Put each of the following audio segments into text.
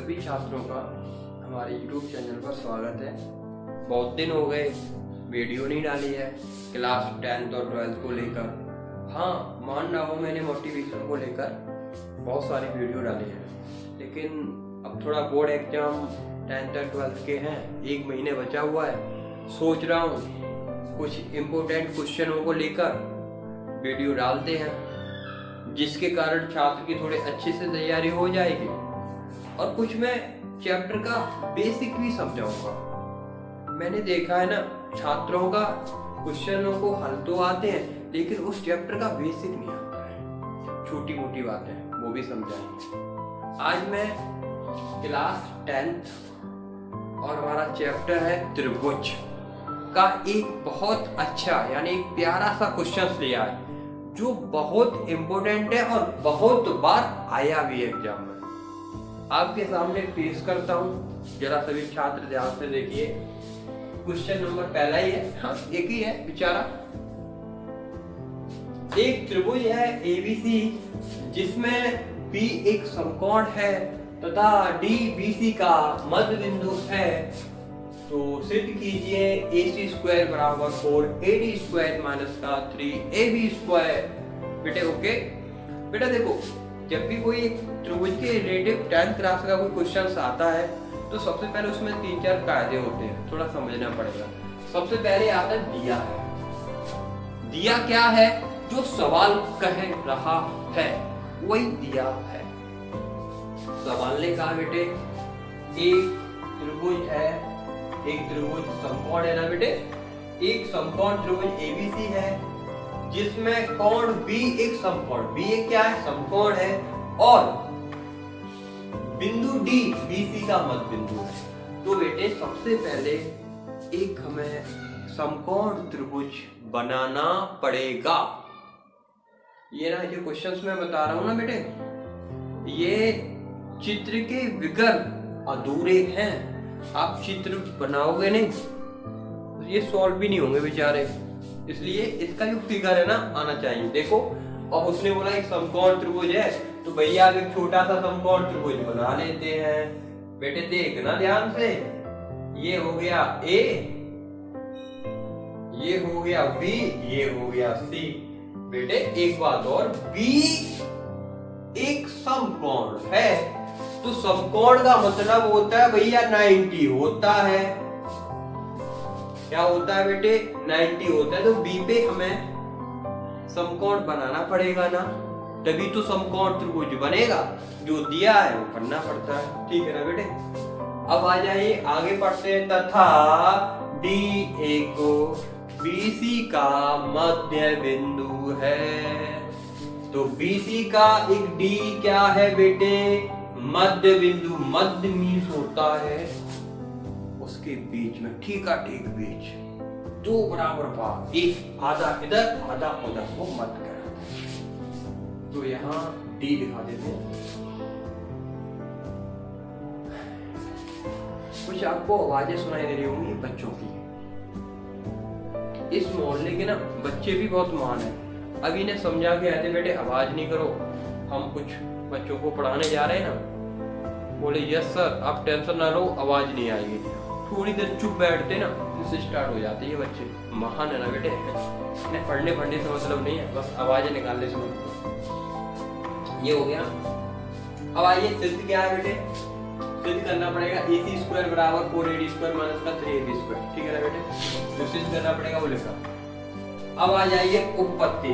सभी छात्रों का हमारे YouTube चैनल पर स्वागत है। बहुत दिन हो गए वीडियो नहीं डाली है क्लास 10th और 12th को लेकर। हाँ, मान रहा हूँ मैंने मोटिवेशन को लेकर बहुत सारी वीडियो डाली है, लेकिन अब थोड़ा बोर्ड एग्जाम 10th और 12th के हैं, 1 महीने बचा हुआ है। सोच रहा हूँ कुछ इम्पोर्टेंट क्वेश्चनों को लेकर वीडियो डालते हैं, जिसके कारण छात्र की थोड़ी अच्छे से तैयारी हो जाएगी और कुछ मैं चैप्टर का बेसिक भी समझाऊंगा। मैंने देखा है ना, छात्रों का क्वेश्चनों को हल तो आते हैं लेकिन उस चैप्टर का बेसिक नहीं आता है, छोटी मोटी बातें वो भी समझाएंगे। आज मैं क्लास 10th और हमारा चैप्टर है त्रिभुज का एक बहुत अच्छा यानी एक प्यारा सा क्वेश्चन लिया है, जो बहुत इम्पोर्टेंट है और बहुत बार आया भी है एग्जाम में। आपके सामने पेश करता हूँ, जरा सभी छात्र ध्यान से देखिए। क्वेश्चन नंबर पहला ही है, हाँ एक ही है बेचारा। एक त्रिभुज है ABC जिसमें B एक समकोण है तथा D BC का मध्य बिंदु है, तो सिद्ध कीजिए AC² बराबर 4AD² माइनस का 3AB²। बेटे ओके, बेटा देखो, जब भी कोई त्रिभुज के रिलेटिव 10th क्लास का कोई क्वेश्चन आता है तो सबसे पहले उसमें 3-4 कायदे होते हैं, थोड़ा समझना पड़ेगा। सबसे पहले आता है दिया है। दिया क्या है? जो सवाल कह रहा है वही दिया है। सवाल ने कहा बेटे एक त्रिभुज है, एक त्रिभुज समकोण है ना बेटे, एक समकोण त्रिभुज ABC है जिसमें कोण B एक समकोण, B एक क्या है? समकोण है, और बिंदु D BC का मध्य बिंदु है। तो बेटे सबसे पहले एक हमें समकोण त्रिभुज बनाना पड़ेगा। ये ना जो क्वेश्चंस मैं बता रहा हूं ना बेटे, ये चित्र के बगैर अधूरे हैं। आप चित्र बनाओगे नहीं तो ये सॉल्व भी नहीं होंगे बेचारे, इसलिए इसका जो फिगर है ना आना चाहिए। देखो, अब उसने बोला एक समकोण त्रिभुज है तो भैया एक छोटा सा समकोण त्रिभुज बना लेते हैं। बेटे देखना ध्यान से, ये हो गया A, ये हो गया B, ये हो गया C। बेटे एक बात और, B एक समकोण है तो समकोण का मतलब होता है भैया 90 होता है। क्या होता है बेटे? 90 होता है। तो B पे हमें समकोण बनाना पड़ेगा ना, तभी तो समकोण त्रिभुज बनेगा। जो दिया है वो करना पड़ता है, ठीक है ना बेटे। अब आ जाइए आगे पढ़ते हैं। तथा DA को BC का मध्य बिंदु है, तो BC का एक D क्या है बेटे? मध्य बिंदु। मध्य मीन्स होता है उसके बीच में, ठीक बीच, दो बराबर भाग, एक आधा इधर आधा उधर, वो मध्य कहलाता है। तो यहाँ D दिखा देते हैं। कुछ आपको आवाजें सुनाई दे रही होंगी बच्चों की। इस मोहल्ले के ना बच्चे भी बहुत महान है। अभी इन्हें समझा के आए थे, बेटे आवाज नहीं करो, हम कुछ बच्चों को पढ़ाने जा रहे हैं ना। बोले यस सर, आप टेंशन ना लो, आवाज नहीं आएगी। थोड़ी देर चुप बैठते ना, इससे स्टार्ट हो जाते हैं ये बच्चे। महान है ना बेटे, इन्हें पढ़ने से मतलब नहीं है, बस आवाजें निकालने से। ये हो गया। अब आइए सिद्ध क्या है बेटे? सिद्ध करना पड़ेगा AC² बराबर 4AD² माइनस का 3AB², ठीक है ना बेटे। जो सिद्ध करना पड़ेगा वो लिखा। अब आ जाइए उपपत्ति।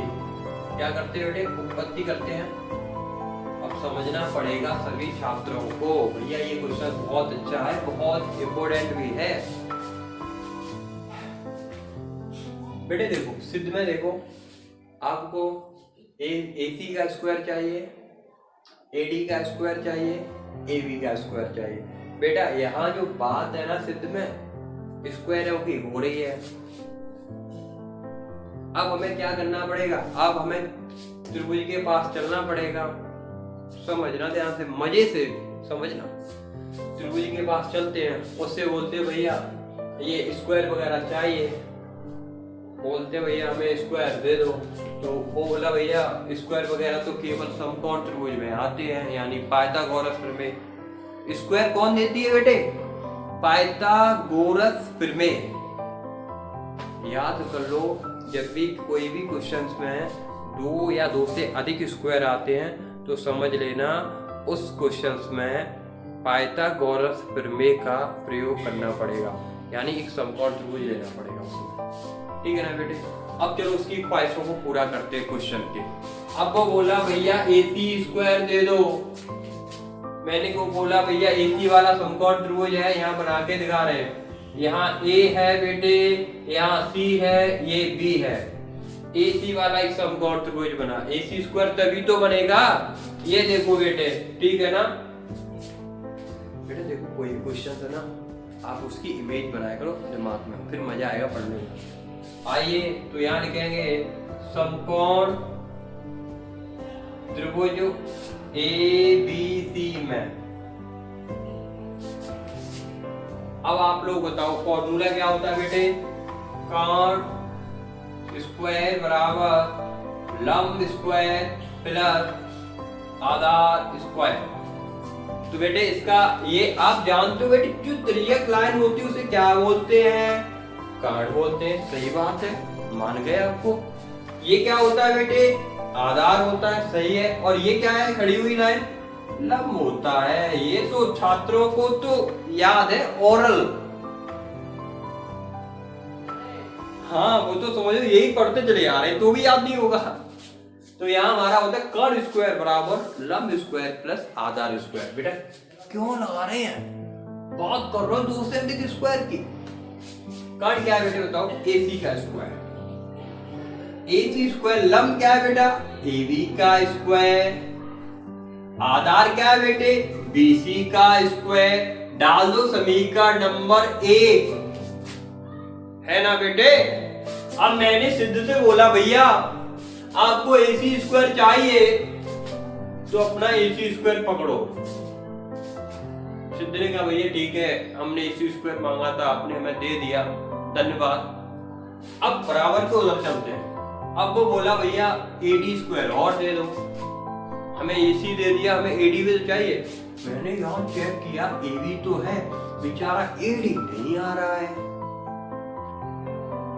क्या करते हैं बेटे? उपपत्ति करते हैं। अब समझना पड़ेगा सभी छात्रों को, भैया ये क्वेश्चन बहुत अच्छा है, बहुत इम्पोर्टेंट भी है। बेटे देखो, सिद्ध में देखो, आपको AC का स्क्वायर चाहिए, AD का स्क्वायर चाहिए, AB का स्क्वायर चाहिए। बेटा यहाँ जो बात है ना सिद्ध में, स्क्वायर की हो रही है। अब हमें क्या करना पड़ेगा? अब हमें त्रिभुज के पास चलना पड़ेगा। समझना ध्यान से, मजे से समझना। त्रिभुज के पास चलते हैं, उससे बोलते हैं भैया ये स्क्वायर वगैरह चाहिए, बोलते भैया हमें स्क्वायर दे दो। तो वो बोला भैया स्क्वायर वगैरह तो केवल समकोण त्रिभुज में आते हैं, यानी पाइथागोरस में। स्क्वायर कौन देती है बेटे? पाइथागोरस प्रमेय। याद कर लो, जब भी कोई भी क्वेश्चंस में 2 या 2 से अधिक स्क्वायर आते हैं तो समझ लेना उस क्वेश्चंस में पाइथागोरस प्रमेय का प्रयोग करना पड़ेगा, यानी एक समकोण त्रिभुज लेना पड़ेगा। ठीक है ना बेटे? अब चलो उसकी ख्वाहिशों को पूरा करते हैं क्वेश्चन के। अब वो बोला भैया AC स्क्वायर दे दो। मैंने को बोला भैया AC वाला समकोण त्रिभुज है, यहाँ बना के दिखा रहे हैं। यहाँ A है बेटे, यहाँ C है, ये B है। AC वाला एक समकोण त्रिभुज बना। AC स्क्वायर तभी तो बनेगा। ये देखो बेटे, ठीक है ना बेटे? देखो कोई क्वेश्चन है ना, आप उसकी इमेज बनाया करो दिमाग में, फिर मजा आएगा पढ़ने में। आइए तो यहाँ लिखेंगे समकोण त्रिभुज ABC में। अब आप लोग बताओ फॉर्मूला क्या होता है बेटे? कॉट स्क्वायर बराबर लंब स्क्वायर प्लस आधार स्क्वायर। तो बेटे इसका ये आप जानते हो बेटे, जो तिर्यक लाइन होती है उसे क्या बोलते हैं? कॉट बोलते हैं। सही बात है, मान गए आपको। ये क्या होता है बेटे? आधार होता है। सही है। और ये क्या है? खड़ी हुई लाइन लंब होता है। ये तो छात्रों को तो याद है, ओरल। हाँ वो तो समझो, यही पढ़ते चले आ रहे तो भी याद नहीं होगा। तो यहाँ हमारा होता है कॉट स्क्वायर बराबर लंब स्क्वायर प्लस आधार स्क्वायर। बेटा क्यों लगा रहे हैं? बात कर रहे हो 2 से अधिक स्क्वायर की। कॉट क्या है बेटे बताओ? AC का स्क्वायर। AC स्क्वायर लंब क्या है बेटा? AB का स्क्वायर। आधार क्या है बेटे? BC का स्क्वायर। डाल दो समीकरण नंबर 1, है ना बेटे? अब मैंने सिद्ध से बोला भैया आपको AC स्क्वायर चाहिए तो अपना AC स्क्वायर पकड़ो। सिद्ध ने कहा भैया ठीक है, हमने AC स्क्वायर मांगा था, आपने हमें दे दिया, धन्यवाद। अब बराबर के उधर चलते हैं। अब वो बोला भैया AD स्क्वायर और दे दो। हमें AC दे दिया, हमें AD भी तो चाहिए। मैंने यहाँ चेक किया AB तो है, बेचारा AD नहीं आ रहा है।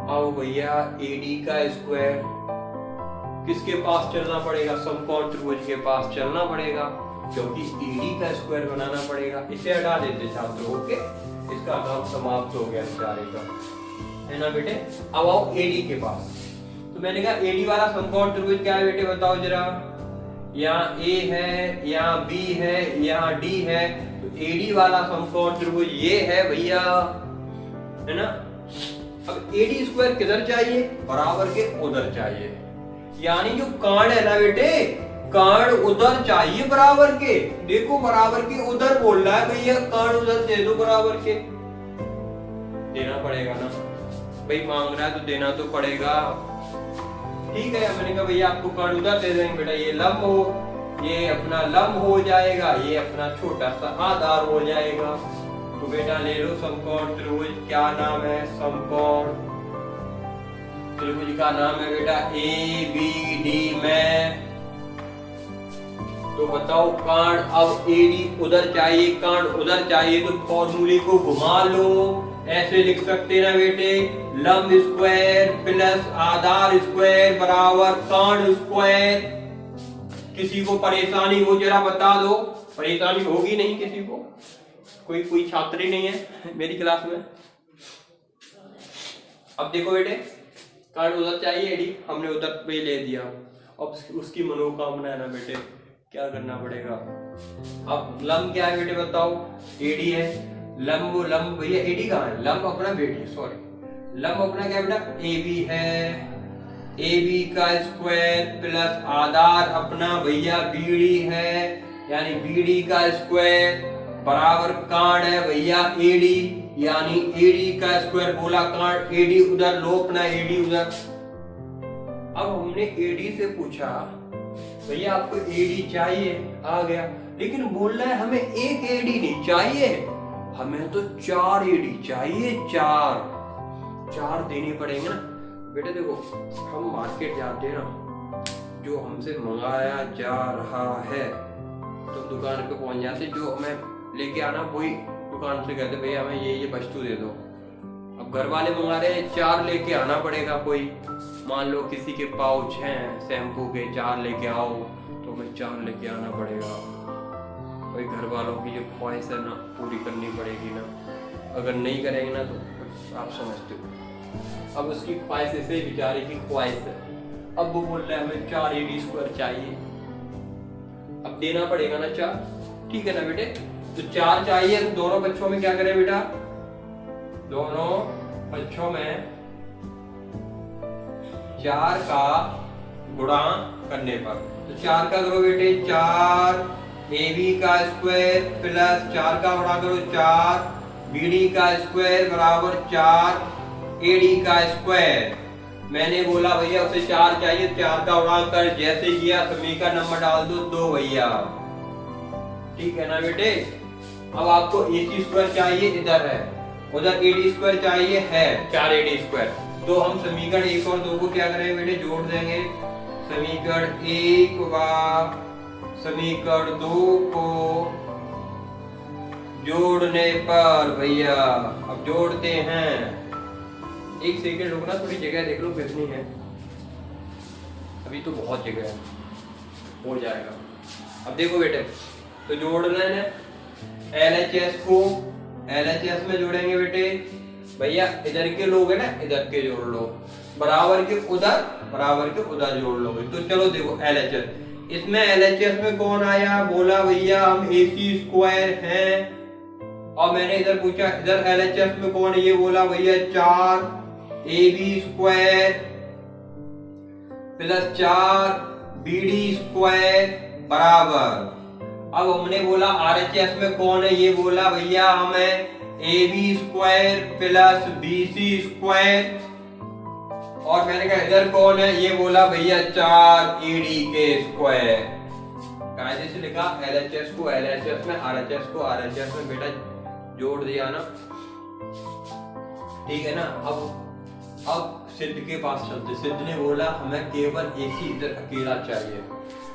आओ भैया AD का स्क्वायर किसके पास चलना पड़ेगा? समकोण त्रिभुज के पास चलना पड़ेगा, क्योंकि AD का स्क्वायर बनाना पड़ेगा। इसे हटा देते छात्रों। ओके, इसका काम समाप्त हो गया बेचारे का, है ना बेटे? अब आओ AD के पास। तो मैंने कहा AD वाला समकोण त्रिभुज क्या है बेटे बताओ जरा। यहाँ A है, यहाँ B है, यहाँ D है। तो AD वाला समकोण त्रिभुज ये है भैया, है ना? अब AD स्क्वायर किधर चाहिए? बराबर के उधर चाहिए। यानी जो कर्ण है ना बेटे, कर्ण उधर चाहिए बराबर के। देखो बराबर के उधर बोल रहा है भैया, कर्ण उधर दे दो बराबर के। देना पड़ेगा ना भाई, मांग रहा है तो देना तो पड़ेगा। ठीक है, मैंने कहा भैया आपको कर्ण उधर दे देंगे बेटा। ये लंब हो, ये अपना लंब हो जाएगा, ये अपना छोटा सा आधार हो जाएगा। तो बेटा ले लो समकोण त्रिभुज। क्या नाम है? समकोण त्रिभुज का नाम है बेटा ABD में। तो बताओ कर्ण अब AD उधर चाहिए, कर्ण उधर चाहिए, तो फॉर्मूले को घुमा लो। ऐसे लिख सकते ना बेटे, लंब स्क्वायर प्लस आधार स्क्वायर बराबर कर्ण स्क्वायर। किसी को परेशानी हो जरा बता दो। परेशानी होगी नहीं किसी को? कोई छात्र ही नहीं है मेरी क्लास में? अब देखो बेटे, कर्ण उधर चाहिए AD, हमने उधर पे ले दिया। अब उसकी मनोकामना है ना बेटे, क्या करना पड़ेगा? अब लंब क्या है बेटे बताओ? AD है। लंब भैया AD कहाँ है? लंब अपना बेटी, सॉरी, लंब अपना क्या बेटा? AB है। AB का स्क्वायर प्लस आधार अपना भैया BD है, यानी BD का स्क्वायर बराबर कर्ण है भैया AD, यानी AD का स्क्वायर बोला कर्ण। AD उधर लो, अपना AD उधर। अब हमने AD से पूछा भैया आपको AD चाहिए, आ गया, लेकिन बोल रहा है हमें एक AD नहीं चाहिए, हमें तो 4 AD चाहिए। 4 देने पड़ेंगे ना बेटे। देखो हम मार्केट जाते हैं ना, जो हमसे मंगाया जा रहा है तो दुकान पे पहुंच जाते, जो हमें लेके आना, वही दुकान से कहते भैया हमें ये वस्तु दे दो। अब घर वाले मंगा रहे हैं 4 लेके आना पड़ेगा। कोई मान लो किसी के पाउच हैं शैम्पू के, 4 लेके आओ, तो हमें 4 लेके आना पड़ेगा। भाई घर वालों की जो ख्वाहिश है ना पूरी करनी पड़ेगी ना, अगर नहीं करेंगे ना तो आप समझते हो। अब उसकी ख्वाहिश ऐसे बेचारे की ख्वाहिश है, अब वो बोल रहा है हमें 4 AD² चाहिए, अब देना पड़ेगा ना 4, ठीक है ना बेटे। तो 4 चाहिए, तो दोनों बच्चों में क्या करें बेटा, दोनों बच्चों में 4 का गुणा करने पर, तो 4 का करो बेटे 4 AB² प्लस 4 का गुणा करो 4 BD² बराबर 4 AD²। मैंने बोला भैया उसे 4 चाहिए, 4 का गुणा कर, जैसे किया समीकरण नंबर डाल दो 2 भैया, ठीक है ना बेटे। अब आपको AC² चाहिए, इधर है, उधर AD² चाहिए है 4 AD², तो हम समीकरण 1 और 2 को क्या करेंगे बेटे, जोड़ देंगे। समीकरण 1 व समीकरण 2 को जोड़ने पर भैया अब जोड़ते हैं। एक सेकंड रुकना, थोड़ी जगह देख लो कितनी है, अभी तो बहुत जगह है, हो जाएगा। अब देखो बेटे, तो जोड़ लेना LHS को LHS में जोड़ेंगे बेटे भैया, इधर के लोग है ना, इधर के जोड़ लो, बराबर के उधर जोड़ लोगे। तो चलो देखो LHS, इसमें LHS में कौन आया, बोला भैया हम AC² हैं, और मैंने इधर पूछा इधर LHS में कौन है, ये बोला भैया 4 AB² प्लस 4 BD² बराबर। अब हमने बोला RHS में कौन है, ये बोला भैया हमें AB² प्लस BC², और मैंने कहा इधर कौन है, ये बोला भैया 4 AD² कायदे से लिखा LHS को LHS में, RHS को RHS में बेटा जोड़ दिया ना, ठीक है ना। अब सिद्ध के पास चलते, सिद्ध ने बोला हमें केवल एक ही इधर अकेला चाहिए,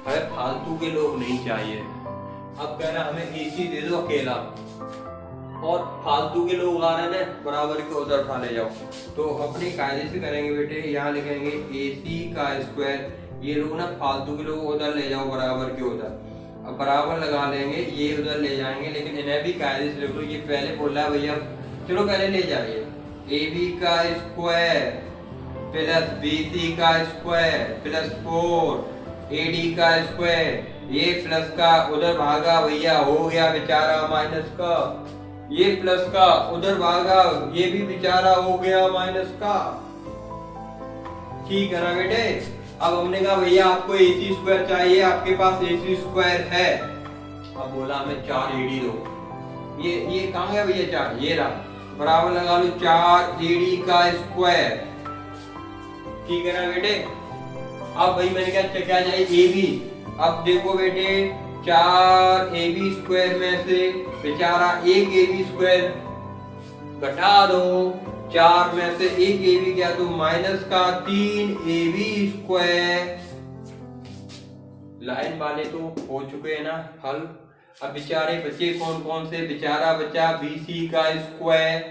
हमें फालतू के लोग नहीं चाहिए। अब कह रहा हमें AC दे दो अकेला, और फालतू के लोग आ रहे हैं बराबर के उधर उठा ले जाओ। तो अपने कायदे से करेंगे बेटे, यहाँ लिखेंगे AC², ये लोग ना फालतू के लोग उधर ले जाओ बराबर के उधर, अब बराबर लगा लेंगे, ये उधर ले जाएंगे, लेकिन इन्हें भी कायदे से लिख लो। ये पहले बोल रहा है भैया, चलो पहले ले जाइए AB² plus BC² plus 4 AD², ये प्लस का उधर भागा भैया हो गया बेचारा माइनस का, ये प्लस का उधर भागा, ये भी बेचारा हो गया माइनस का, ठीक है ना बेटे। अब हमने कहा भैया आपको AC² चाहिए, आपके पास AC² है, अब बोला हमें 4 AD दो, ये कहाँ गया भैया 4, ये रहा, बराबर लगा लो 4 AD², ठीक है ना बेटे। अब भाई मैंने कहा क्या चाहिए AB, अब देखो बेटे 4 AB² में से बेचारा 1 AB² घटा दो, 4 में से 1 AB क्या, तो माइनस का 3 AB²। लाइन वाले तो हो चुके हैं ना हल। अब बेचारे बचे कौन कौन से, बेचारा बचा BC²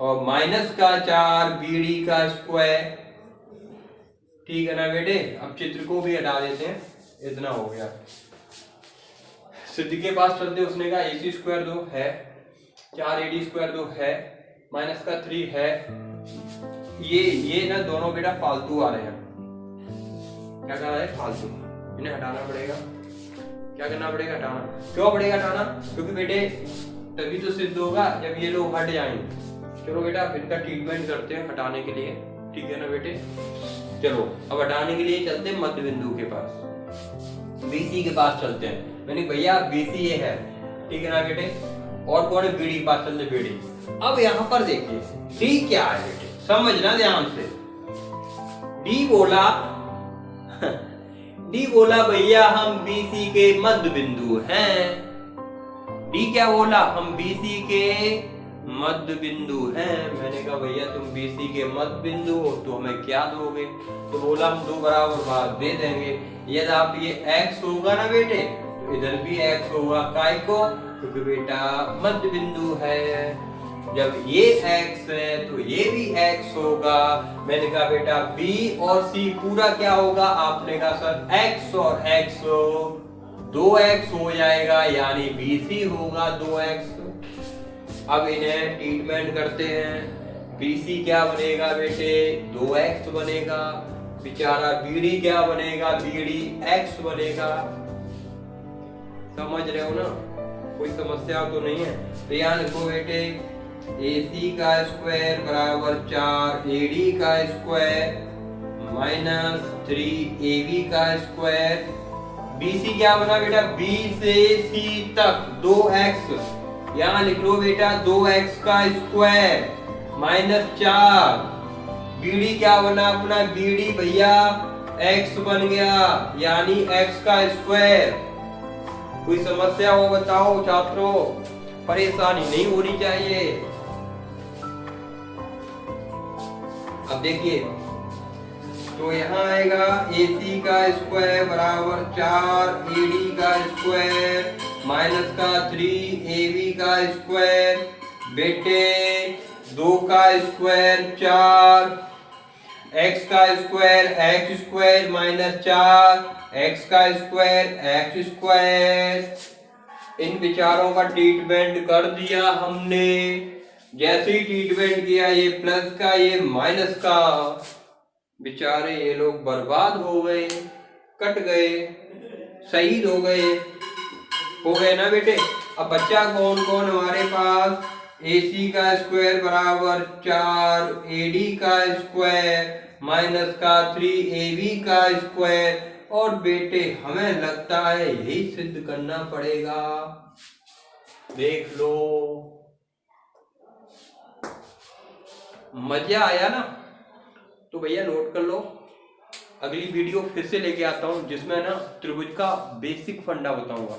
और माइनस का 4 BD², ठीक है ना बेटे। अब चित्र को भी हटा देते हैं, इतना हो गया। सिद्ध के पास चलते, उसने कहा AC² दो है, 4 AD² दो है, माइनस का 3 है, ये ना दोनों बेटा फालतू आ रहे हैं, क्या कर रहा है फालतू, इन्हें हटाना पड़ेगा। क्या करना पड़ेगा, हटाना। क्यों पड़ेगा हटाना, क्योंकि बेटे तभी तो सिद्ध होगा जब ये लोग हट जाएंगे। चलो बेटा इनका ट्रीटमेंट करते हैं हटाने के लिए, ठीक है ना बेटे। चलो अब हटाने के लिए चलते हैं मध्य बिंदु के पास, BC के पास चलते हैं। मैंने भैया BC ये है, ठीक है ना बेटे, और कौन है BD के पास चलते, BD। अब यहाँ पर देखिए D क्या है बेटे, समझना ध्यान से। D बोला भैया हम BC के मध्य बिंदु हैं। D क्या बोला, हम BC के मध्य बिंदु हैं। मैंने कहा भैया तुम BC के मध्य बिंदु हो तो हमें क्या दोगे, तो बोला हम 2 बराबर भाग दे देंगे। यदि आप ये x होगा ना बेटे, तो इधर भी x होगा, काय को, क्योंकि बेटा मध्य बिंदु है, जब ये x है तो ये भी x होगा। मैंने कहा बेटा b और c पूरा क्या होगा, आपने कहा सर x और x 2x हो जाएगा, यानी BC होगा 2x। अब इन्हें ट्रीटमेंट करते हैं। BC क्या बनेगा बेटे, 2x बनेगा। बेचारा BD क्या बनेगा, BD x बनेगा। समझ रहे हो ना, कोई समस्या तो नहीं है। तो यहाँ लिखो बेटे AC का स्क्वायर बराबर 4 AD का स्क्वायर माइनस 3 AB का स्क्वायर। BC क्या बना बेटा, B से C तक 2x, यहाँ लिख लो बेटा 2x का स्क्वायर माइनस 4। BD क्या बना अपना, BD भैया x बन गया, यानी x का स्क्वायर। कोई समस्या हो बताओ छात्रों, परेशानी नहीं होनी चाहिए। अब देखिए, तो यहाँ आएगा AC का स्क्वायर बराबर 4 AD का स्क्वायर माइनस का 3 AB का स्क्वायर। बेटे 2 का स्क्वायर 4, x का square x square minus 4, x का स्क्वायर x स्क्वायर। इन विचारों का ट्रीटमेंट कर दिया हमने। जैसे ही ट्रीटमेंट किया, ये प्लस का ये माइनस का, बेचारे ये लोग बर्बाद हो गए, कट गए, शहीद हो गए ना बेटे। अब बच्चा कौन कौन हमारे पास, AC का स्क्वायर बराबर 4 AD का स्क्वायर माइनस का 3 AB का स्क्वायर। और बेटे हमें लगता है यही सिद्ध करना पड़ेगा। देख लो, मजा आया ना? तो भैया नोट कर लो, अगली वीडियो फिर से लेके आता हूं जिसमें ना त्रिभुज का बेसिक फंडा बताऊंगा।